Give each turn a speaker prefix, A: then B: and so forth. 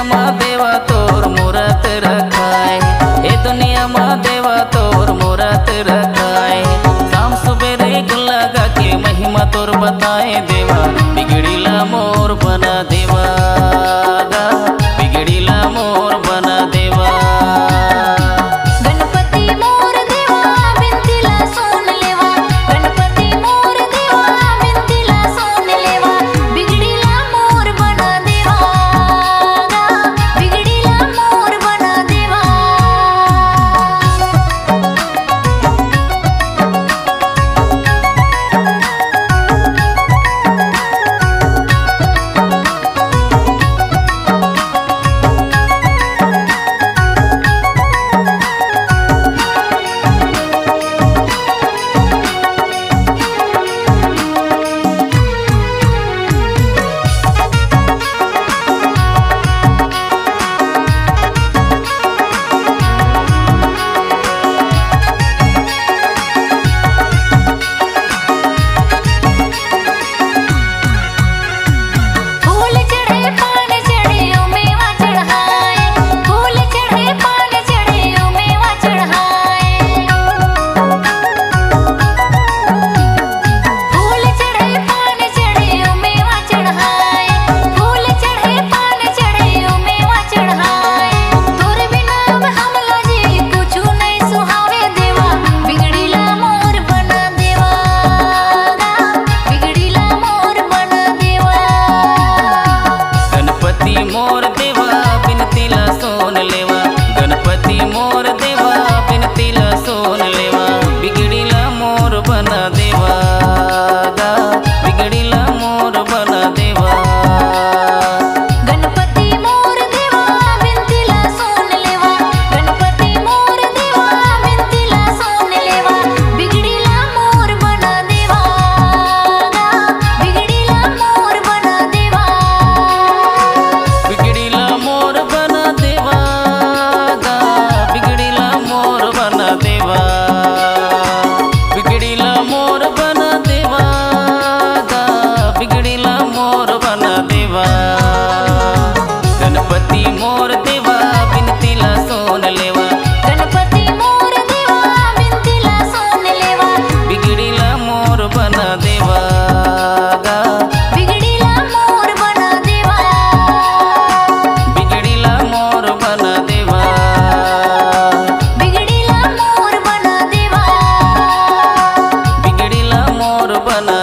A: में देवा तोर मूरत रखाए, हे दुनिया में देवा तोर मूरत रखाए। शाम सुबेरे लगा के महिमा तोर बताए देवा, बिगड़ीला मोर बना देवा, बिगड़ीला मोर बना देवा।
B: गणपति मोर देवा बिनतीला सोन लेवा, गणपति मोर देवा बिनतीला सोन लेवा, बिगड़ीला मोर बना देवा, बिगड़ीला मोर बना देवा।
A: मोर देवा बिनतीला सोन लेवा, गणपति मोर देवा बिनतीला सोन लेवा, बिगड़ीला मोर बना देवा, बिगड़ीला मोर बना देवा।
B: गणपति मोर देवा बिनतीला सोन लेवा, गणपति मोर देवा बिनतीला सोन लेवा, बिगड़ीला मोर बना देवा, बिगड़ीला मोर बना देवा।
A: बिगड़ीला मोर बना देवा, बिगड़ीला मोर बना देवा, बिगड़ीला मोर बना देवा, बिगड़ीला मोर बना देवा। गणपति मोर देवा बिनतीला सोन लेवा,
B: गणपति मोर देवा बिनतीला सोन लेवा,
A: बिगड़ीला मोर बना देवा,
B: बिगड़ीला मोर बना देवा,
A: बिगड़ीला मोर बना देवा,
B: बिगड़ीला मोर बना देवा,
A: बिगड़ीला मोर बना